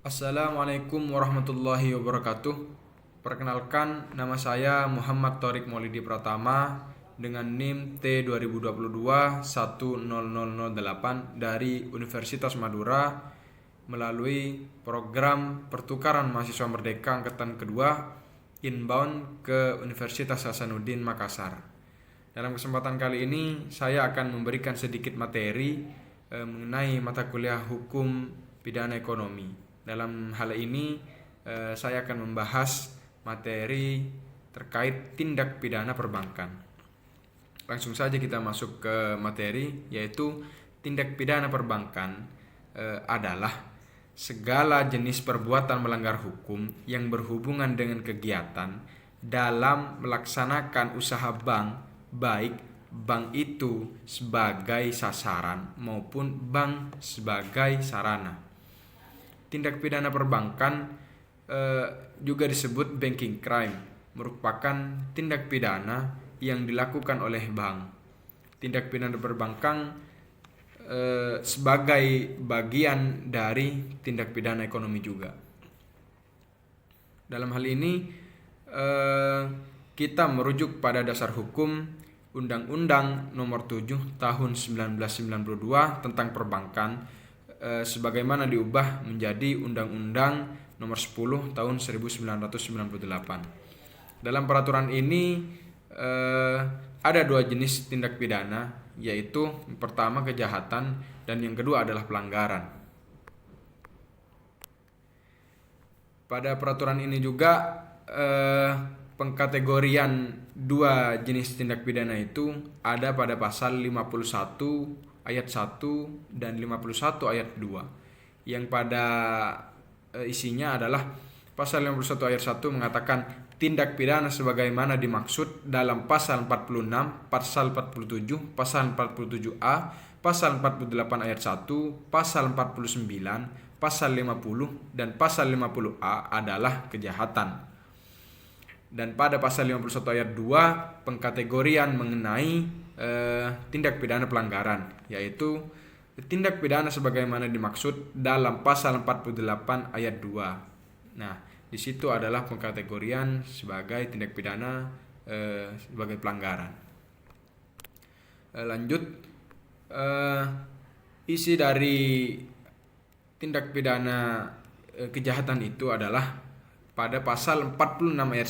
Assalamualaikum warahmatullahi wabarakatuh. Perkenalkan, nama saya Muhammad Thorik Maulidi Pratama dengan NIM T2022-10008 dari Universitas Madura melalui program pertukaran mahasiswa merdeka angkatan kedua inbound ke Universitas Hasanuddin Makassar. Dalam kesempatan kali ini saya akan memberikan sedikit materi mengenai mata kuliah hukum pidana ekonomi. Dalam hal ini saya akan membahas materi terkait tindak pidana perbankan. Langsung saja kita masuk ke materi, yaitu tindak pidana perbankan adalah segala jenis perbuatan melanggar hukum yang berhubungan dengan kegiatan dalam melaksanakan usaha bank, baik bank itu sebagai sasaran maupun bank sebagai sarana. Tindak pidana perbankan juga disebut banking crime, merupakan tindak pidana yang dilakukan oleh bank. Tindak pidana perbankan sebagai bagian dari tindak pidana ekonomi juga. Dalam hal ini kita merujuk pada dasar hukum Undang-Undang Nomor 7 Tahun 1992 tentang perbankan, sebagaimana diubah menjadi Undang-Undang Nomor 10 Tahun 1998. Dalam peraturan ini ada dua jenis tindak pidana, yaitu yang pertama kejahatan dan yang kedua adalah pelanggaran. Pada peraturan ini juga pengkategorian dua jenis tindak pidana itu ada pada pasal 51 ayat 1 dan 51 ayat 2, yang pada isinya adalah pasal 51 ayat 1 mengatakan tindak pidana sebagaimana dimaksud dalam pasal 46, pasal 47, pasal 47A, pasal 48 ayat 1, pasal 49, pasal 50 dan pasal 50A adalah kejahatan. Dan pada pasal 51 ayat 2 pengkategorian mengenai tindak pidana pelanggaran, yaitu tindak pidana sebagaimana dimaksud dalam pasal 48 ayat 2. Nah, di situ adalah pengkategorian sebagai tindak pidana sebagai pelanggaran. Lanjut, isi dari tindak pidana kejahatan itu adalah pada pasal 46 ayat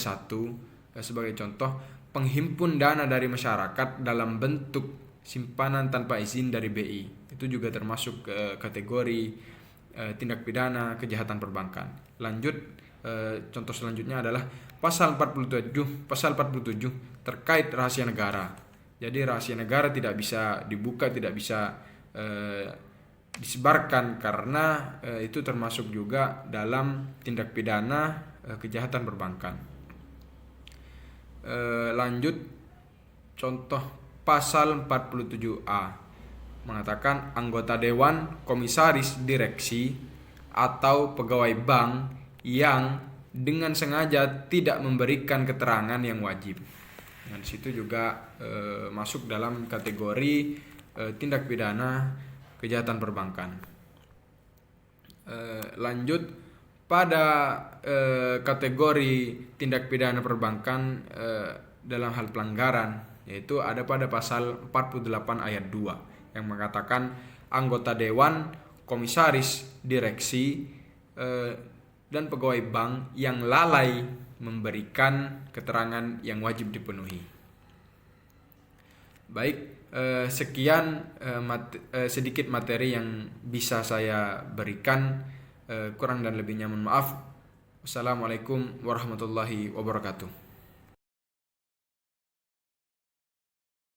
1 sebagai contoh, penghimpun dana dari masyarakat dalam bentuk simpanan tanpa izin dari BI. Itu juga termasuk kategori tindak pidana kejahatan perbankan. Lanjut, contoh selanjutnya adalah pasal 47 terkait rahasia negara. Jadi rahasia negara tidak bisa dibuka, tidak bisa disebarkan karena itu termasuk juga dalam tindak pidana kejahatan perbankan. Lanjut, contoh pasal 47A mengatakan anggota dewan, komisaris, direksi atau pegawai bank yang dengan sengaja tidak memberikan keterangan yang wajib. Dan situ juga masuk dalam kategori tindak pidana kejahatan perbankan. Lanjut, pada kategori tindak pidana perbankan dalam hal pelanggaran, yaitu ada pada pasal 48 ayat 2 yang mengatakan anggota dewan, komisaris, direksi dan pegawai bank yang lalai memberikan keterangan yang wajib dipenuhi. Baik, sekian sedikit materi yang bisa saya berikan. Kurang dan lebihnya mohon maaf. Wassalamualaikum warahmatullahi wabarakatuh.